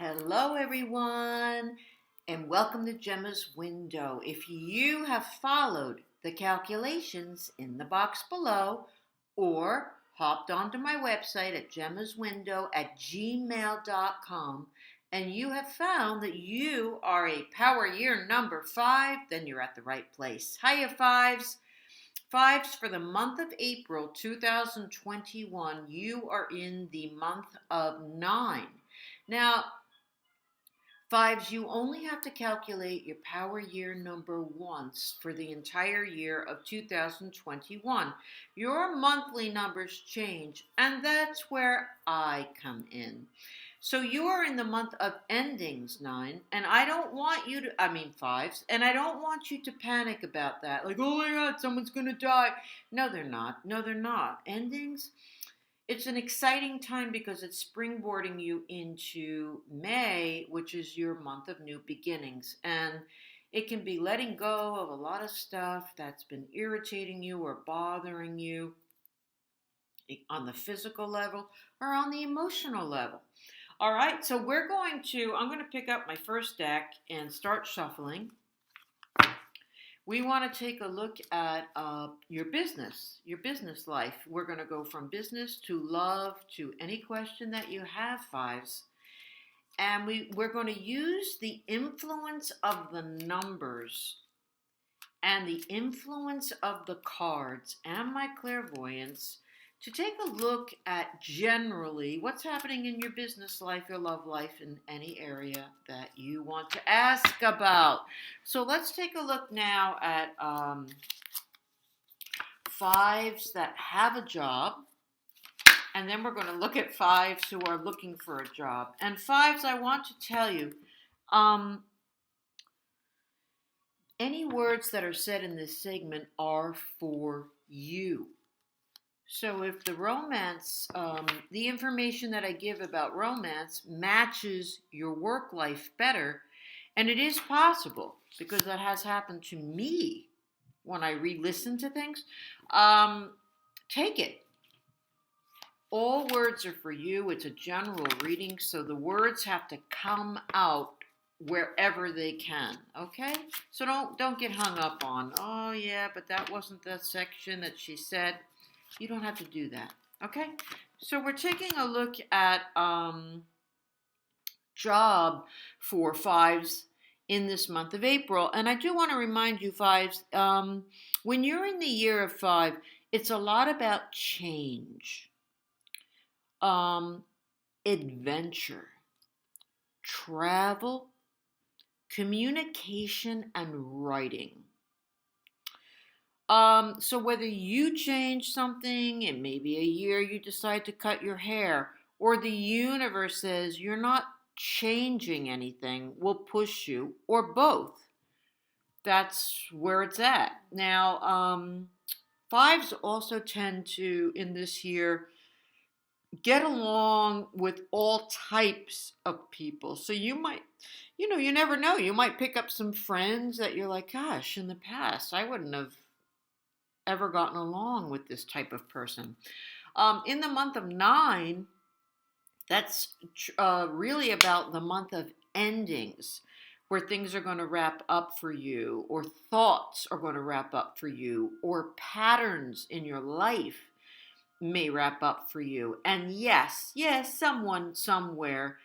Hello, everyone, and welcome to Gemma's Window. If you have followed the calculations in the box below or hopped onto my website at gemmaswindow@gmail.com and you have found that you are a power year number 5, then you're at the right place. Hiya, fives. Fives for the month of April 2021. You are in the month of 9. Now, fives, you only have to calculate your power year number once for the entire year of 2021. Your monthly numbers change, and that's where I come in. So you are in the month of endings, 9, and I don't want you to, fives, and I don't want you to panic about that. Like, oh my God, someone's going to die. No, they're not. No, they're not. Endings, it's an exciting time because it's springboarding you into May, which is your month of new beginnings. And it can be letting go of a lot of stuff that's been irritating you or bothering you on the physical level or on the emotional level. All right, so I'm going to pick up my first deck and start shuffling. We want to take a look at your business life. We're going to go from business to love to any question that you have, fives. And we're going to use the influence of the numbers and the influence of the cards and my clairvoyance to take a look at generally what's happening in your business life, your love life, in any area that you want to ask about. So let's take a look now at fives that have a job. And then we're going to look at fives who are looking for a job. And fives, I want to tell you, any words that are said in this segment are for you. So if the romance, the information that I give about romance matches your work life better, and it is possible because that has happened to me when I re-listen to things, take it. All words are for you. It's a general reading, so the words have to come out wherever they can, okay? So don't get hung up on, oh yeah, but that wasn't the section that she said. You don't have to do that, okay? So we're taking a look at job for fives in this month of April. And I do want to remind you, fives, when you're in the year of 5, it's a lot about change, adventure, travel, communication, and writing. So whether you change something, it may be a year you decide to cut your hair, or the universe says you're not changing anything, will push you, or both. That's where it's at. Now, fives also tend to, in this year, get along with all types of people. So you might, you never know. You might pick up some friends that you're like, gosh, in the past, I wouldn't have ever gotten along with this type of person. In the month of 9, that's really about the month of endings, where things are going to wrap up for you, or thoughts are going to wrap up for you, or patterns in your life may wrap up for you. And yes, someone somewhere,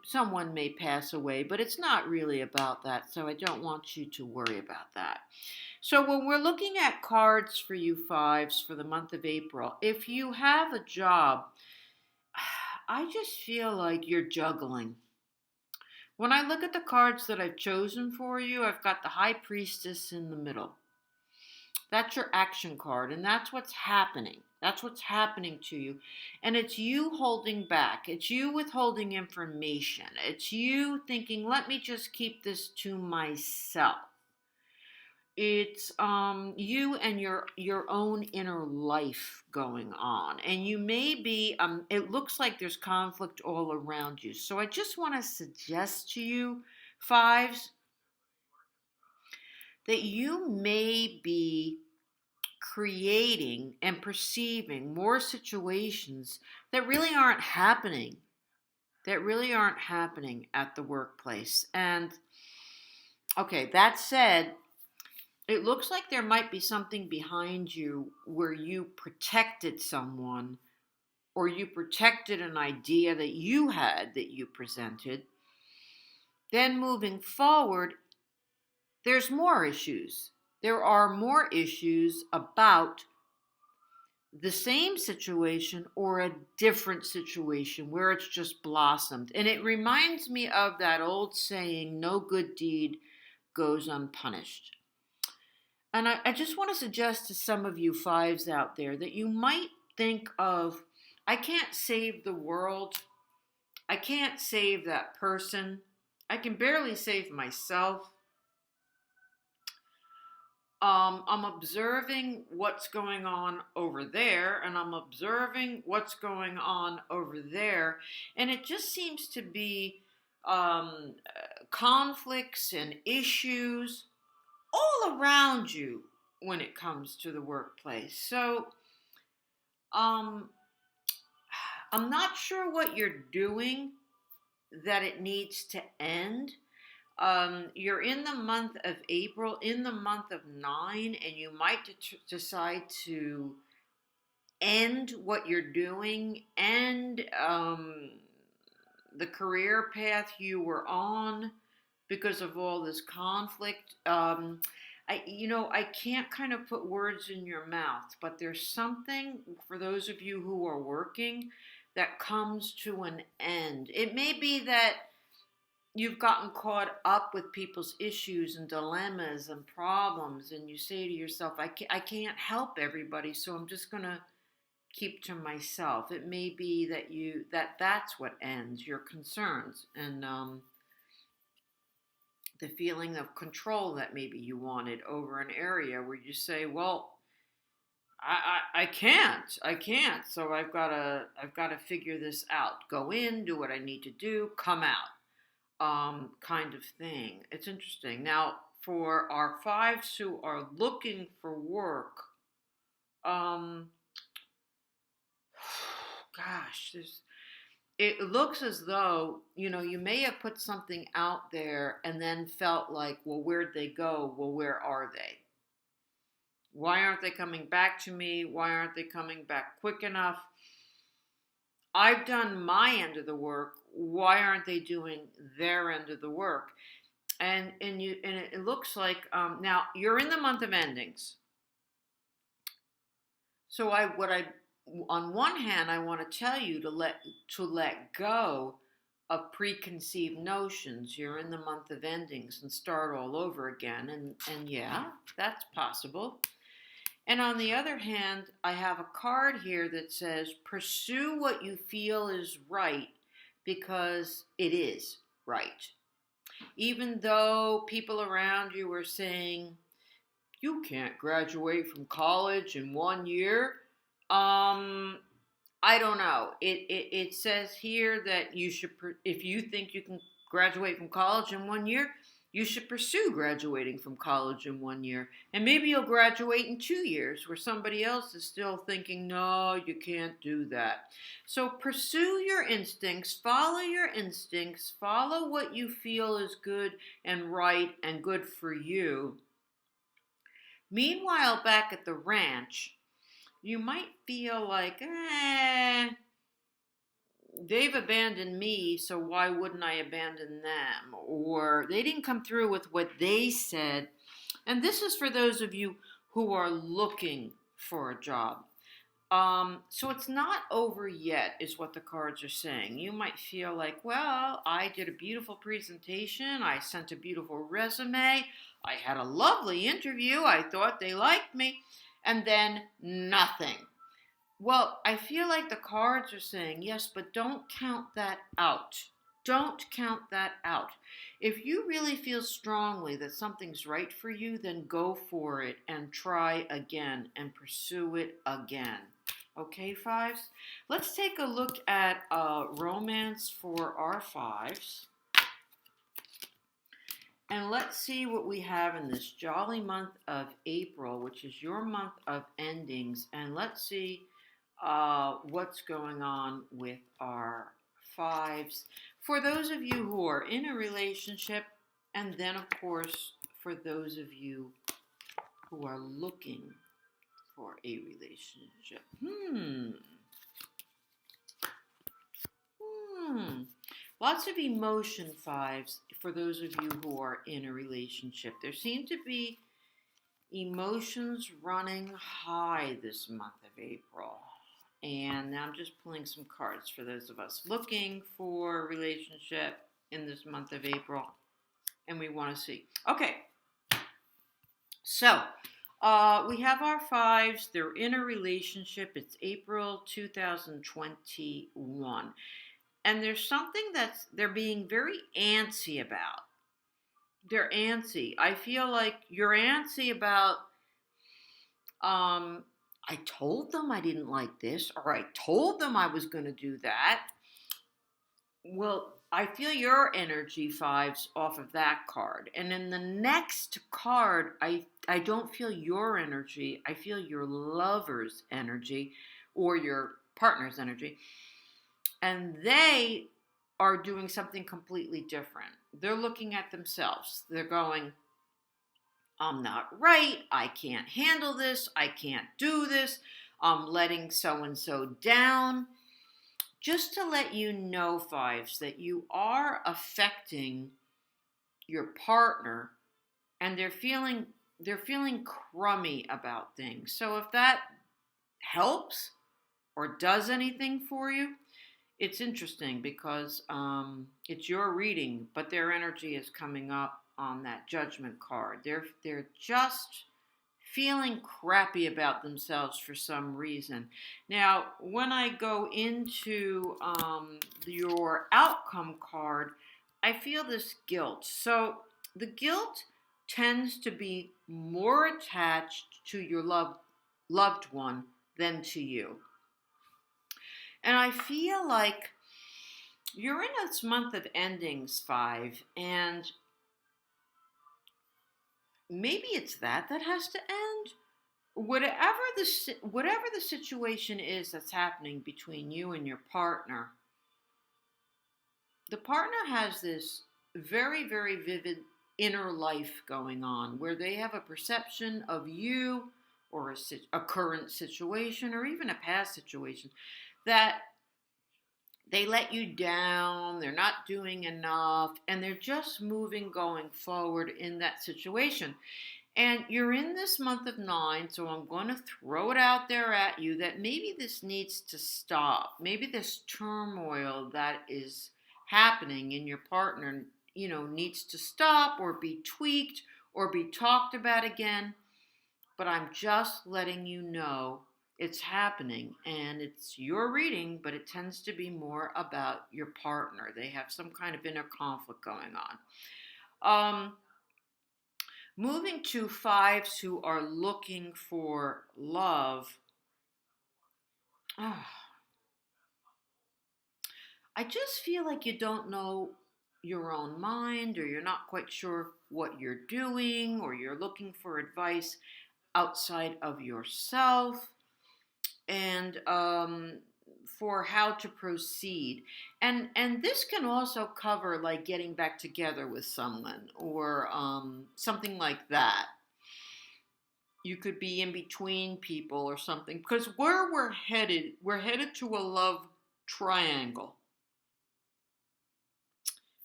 someone may pass away, but it's not really about that. So I don't want you to worry about that. So when we're looking at cards for you fives for the month of April, if you have a job, I just feel like you're juggling. When I look at the cards that I've chosen for you, I've got the High Priestess in the middle. That's your action card, and that's what's happening. That's what's happening to you. And it's you holding back. It's you withholding information. It's you thinking, let me just keep this to myself. It's you and your own inner life going on. And you may be, it looks like there's conflict all around you. So I just want to suggest to you, fives, that you may be creating and perceiving more situations that really aren't happening, that really aren't happening at the workplace. And okay, that said, it looks like there might be something behind you where you protected someone or you protected an idea that you had that you presented. Then moving forward, there's more issues. There are more issues about the same situation or a different situation where it's just blossomed. And it reminds me of that old saying, no good deed goes unpunished. And I just want to suggest to some of you fives out there that you might think of, I can't save the world. I can't save that person. I can barely save myself. I'm observing what's going on over there, and I'm observing what's going on over there, and it just seems to be conflicts and issues all around you when it comes to the workplace. So, um, I'm not sure what you're doing that it needs to end. You're in the month of April, in the month of 9, and you might decide to end what you're doing, end the career path you were on because of all this conflict. I can't kind of put words in your mouth, but there's something for those of you who are working that comes to an end. It may be that you've gotten caught up with people's issues and dilemmas and problems, and you say to yourself, I can't help everybody, so I'm just going to keep to myself. It may be that's what ends your concerns and the feeling of control that maybe you wanted over an area where you say, well, I can't. So I've got to figure this out. Go in, do what I need to do, come out, kind of thing. It's interesting. Now, for our fives who are looking for work, gosh, it looks as though, you may have put something out there and then felt like, well, where'd they go? Well, where are they? Why aren't they coming back to me? Why aren't they coming back quick enough? I've done my end of the work. Why aren't they doing their end of the work? And it looks like now you're in the month of endings. So on one hand, I want to tell you to let go of preconceived notions. You're in the month of endings and start all over again. And yeah, that's possible. And on the other hand, I have a card here that says, pursue what you feel is right because it is right. Even though people around you are saying, you can't graduate from college in 1 year. I don't know. It says here that you should, if you think you can graduate from college in 1 year, you should pursue graduating from college in 1 year. And maybe you'll graduate in 2 years where somebody else is still thinking, no, you can't do that. So pursue your instincts, follow what you feel is good and right and good for you. Meanwhile, back at the ranch, you might feel like, they've abandoned me, so why wouldn't I abandon them? Or they didn't come through with what they said. And this is for those of you who are looking for a job. So it's not over yet, is what the cards are saying. You might feel like, well, I did a beautiful presentation. I sent a beautiful resume. I had a lovely interview. I thought they liked me. And then nothing. Well, I feel like the cards are saying, yes, but don't count that out. Don't count that out. If you really feel strongly that something's right for you, then go for it and try again and pursue it again. Okay, fives? Let's take a look at romance for our fives. And let's see what we have in this jolly month of April, which is your month of endings. And let's see what's going on with our fives for those of you who are in a relationship, and then, of course, for those of you who are looking for a relationship. Lots of emotion fives for those of you who are in a relationship. There seem to be emotions running high this month of April. And now I'm just pulling some cards for those of us looking for a relationship in this month of April. And we want to see. Okay. So, we have our fives. They're in a relationship. It's April 2021. And there's something they're being very antsy about. They're antsy. I feel like you're antsy about, I told them I didn't like this, or I told them I was going to do that. Well, I feel your energy fives off of that card. And in the next card, I don't feel your energy. I feel your lover's energy or your partner's energy. And they are doing something completely different. They're looking at themselves. They're going, I'm not right. I can't handle this. I can't do this. I'm letting so-and-so down. Just to let you know, fives, that you are affecting your partner, and they're feeling crummy about things. So if that helps or does anything for you, it's interesting because it's your reading, but their energy is coming up on that Judgment card. They're just feeling crappy about themselves for some reason. Now, when I go into your outcome card, I feel this guilt. So the guilt tends to be more attached to your loved one than to you. And I feel like you're in this month of endings, five, and maybe it's that has to end. Whatever the situation is that's happening between you and your partner, the partner has this very, very vivid inner life going on where they have a perception of you or a current situation or even a past situation that they let you down, they're not doing enough, and they're just going forward in that situation. And you're in this month of 9, so I'm going to throw it out there at you that maybe this needs to stop. Maybe this turmoil that is happening in your partner, needs to stop or be tweaked or be talked about again. But I'm just letting you know it's happening, and it's your reading, but it tends to be more about your partner. They have some kind of inner conflict going on. Moving to fives who are looking for love. I just feel like you don't know your own mind, or you're not quite sure what you're doing, or you're looking for advice outside of yourself, and for how to proceed. And this can also cover like getting back together with someone or something like that. You could be in between people or something, because where we're headed to a love triangle.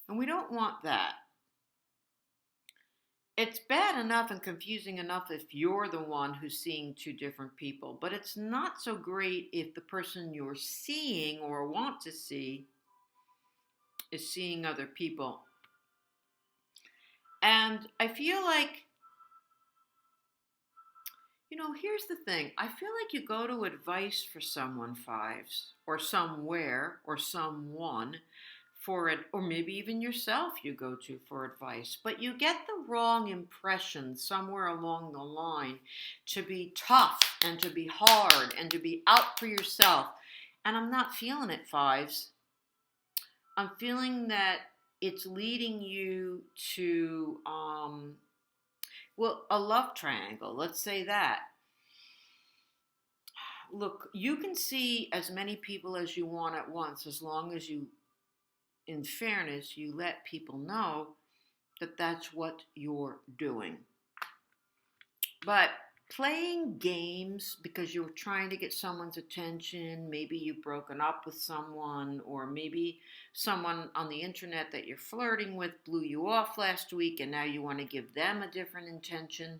And we don't want that. It's bad enough and confusing enough if you're the one who's seeing two different people, but it's not so great if the person you're seeing or want to see is seeing other people. And I feel like, here's the thing. I feel like you go to advice for someone, fives, or somewhere, or someone, for it, or maybe even yourself you go to for advice, but you get the wrong impression somewhere along the line to be tough and to be hard and to be out for yourself. And I'm not feeling it, fives. I'm feeling that it's leading you to, a love triangle. Let's say that. Look, you can see as many people as you want at once as long as you in fairness, you let people know that that's what you're doing. But playing games because you're trying to get someone's attention, maybe you've broken up with someone, or maybe someone on the internet that you're flirting with blew you off last week and now you want to give them a different intention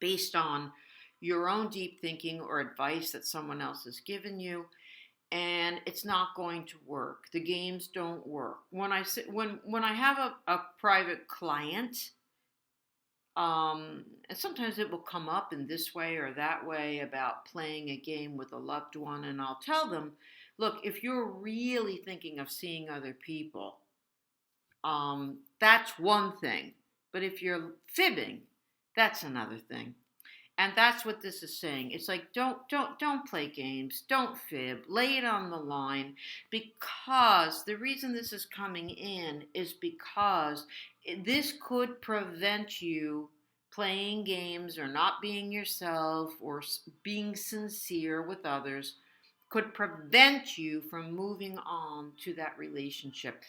based on your own deep thinking or advice that someone else has given you, and it's not going to work. The games don't work. When I have a private client, and sometimes it will come up in this way or that way about playing a game with a loved one, and I'll tell them, look, if you're really thinking of seeing other people, that's one thing. But if you're fibbing, that's another thing. And that's what this is saying. It's like don't play games, don't fib, lay it on the line, because the reason this is coming in is because this could prevent you playing games or not being yourself or being sincere with others, could prevent you from moving on to that relationship.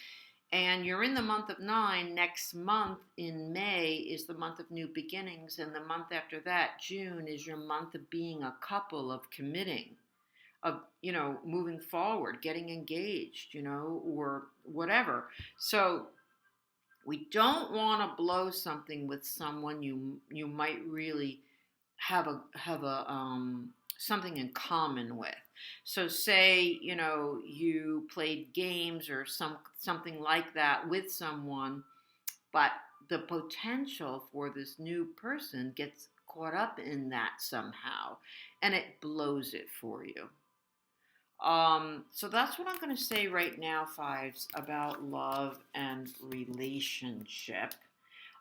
And you're in the month of 9. Next month in May is the month of new beginnings. And the month after that, June, is your month of being a couple, of committing, of, moving forward, getting engaged, or whatever. So we don't want to blow something with someone you might really have something in common with. So say, you played games or something like that with someone, but the potential for this new person gets caught up in that somehow, and it blows it for you. So that's what I'm going to say right now, fives, about love and relationship.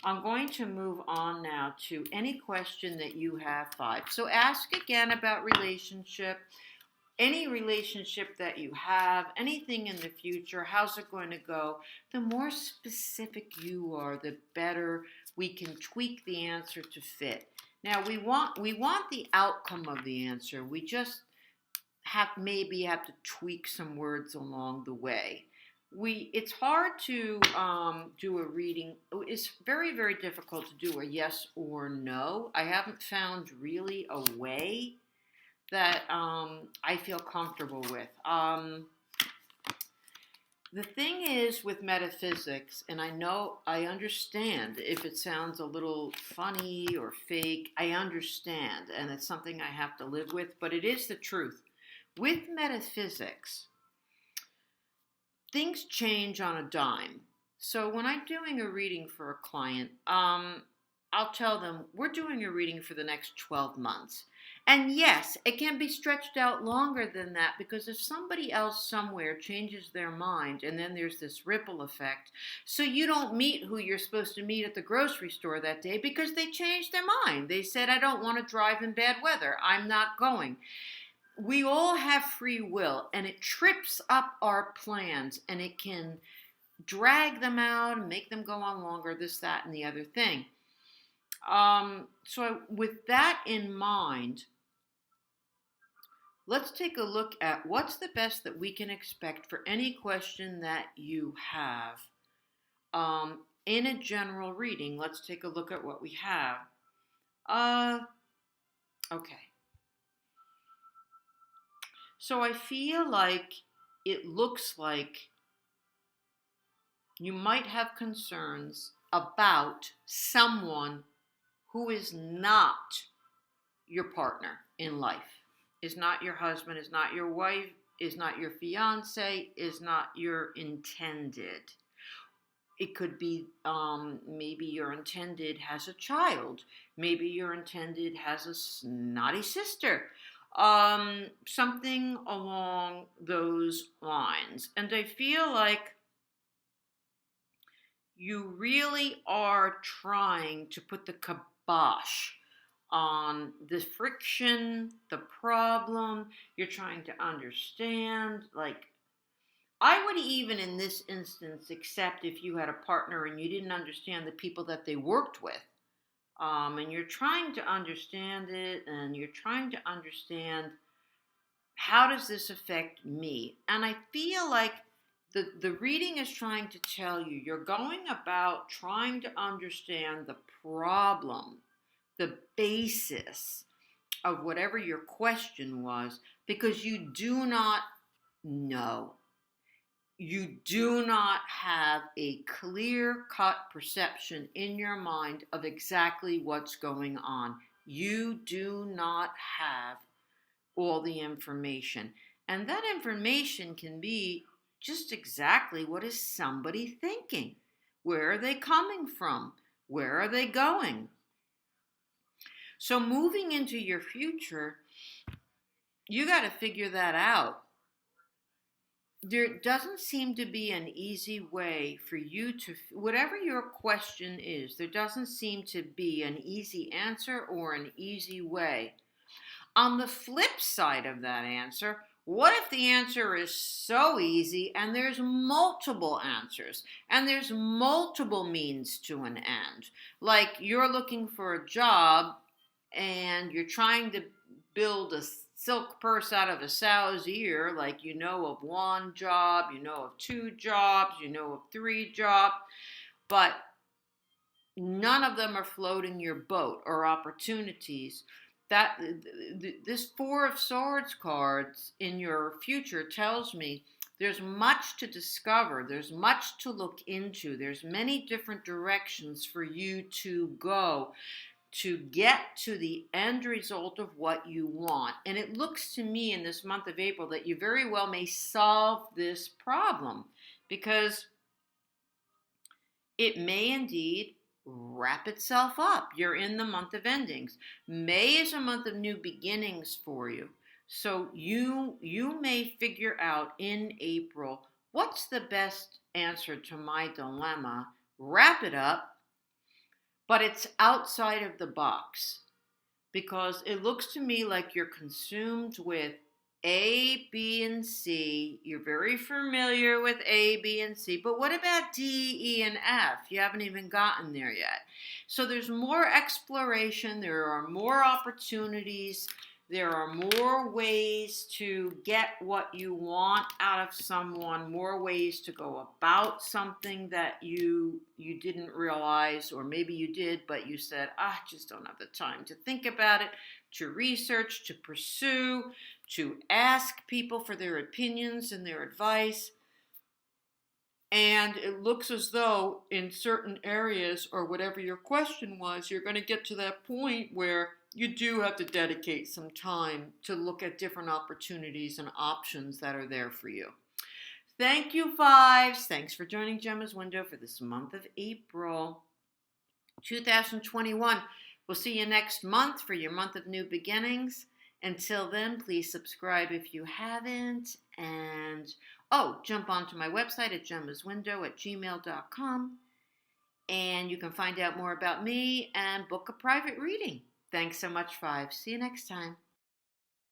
I'm going to move on now to any question that you have, five. So ask again about relationship, any relationship that you have, anything in the future, how's it going to go? The more specific you are, the better we can tweak the answer to fit. Now we want the outcome of the answer. We just have to tweak some words along the way. It's hard to do a reading. It's very, very difficult to do a yes or no. I haven't found really a way that I feel comfortable with. The thing is with metaphysics, and I understand if it sounds a little funny or fake, I understand, and it's something I have to live with, but it is the truth. With metaphysics, things change on a dime. So when I'm doing a reading for a client, I'll tell them, we're doing a reading for the next 12 months. And yes, it can be stretched out longer than that, because if somebody else somewhere changes their mind, and then there's this ripple effect, so you don't meet who you're supposed to meet at the grocery store that day because they changed their mind. They said, I don't want to drive in bad weather. I'm not going. We all have free will, and it trips up our plans, and it can drag them out and make them go on longer, this, that, and the other thing. So with that in mind, let's take a look at what's the best that we can expect for any question that you have. In a general reading, let's take a look at what we have. Okay. So I feel like it looks like you might have concerns about someone who is not your partner in life, is not your husband, is not your wife, is not your fiance, is not your intended. It could be maybe your intended has a child. Maybe your intended has a snotty sister. Something along those lines. And I feel like you really are trying to put the kibosh on the friction, the problem. You're trying to understand. Like, I would even in this instance accept if you had a partner and you didn't understand the people that they worked with. And you're trying to understand it, and you're trying to understand, how does this affect me? And I feel like The reading is trying to tell you you're going about trying to understand the problem, the basis of whatever your question was, because you do not know. You do not have a clear cut perception in your mind of exactly what's going on. You do not have all the information. And that information can be just exactly what is somebody thinking? Where are they coming from? Where are they going? So moving into your future, you got to figure that out. There doesn't seem to be an easy way for you to, whatever your question is, there doesn't seem to be an easy answer or an easy way. On the flip side of that answer, what if the answer is so easy and there's multiple answers and there's multiple means to an end? Like you're looking for a job and you're trying to build a silk purse out of a sow's ear, like you know of one job, you know of two jobs, you know of three jobs, but none of them are floating your boat or opportunities. That this Four of Swords cards in your future tells me there's much to discover, there's much to look into, there's many different directions for you to go to get to the end result of what you want. And it looks to me in this month of April that you very well may solve this problem, because it may indeed wrap itself up. You're in the month of endings. May is a month of new beginnings for you. So you may figure out in April, what's the best answer to my dilemma? Wrap it up, but it's outside of the box, because it looks to me like you're consumed with A, B, and C. You're very familiar with A, B, and C, but what about D, E, and F? You haven't even gotten there yet. So there's more exploration, there are more opportunities, there are more ways to get what you want out of someone, more ways to go about something that you didn't realize, or maybe you did, but you said, I just don't have the time to think about it, to research, to pursue, to ask people for their opinions and their advice. And it looks as though in certain areas, or whatever your question was, you're going to get to that point where you do have to dedicate some time to look at different opportunities and options that are there for you. Thank you, Fives. Thanks for joining Gemma's Window for this month of April 2021. We'll see you next month for your month of new beginnings. Until then, please subscribe if you haven't. And jump onto my website at gemmaswindow@gmail.com. And you can find out more about me and book a private reading. Thanks so much, Five. See you next time.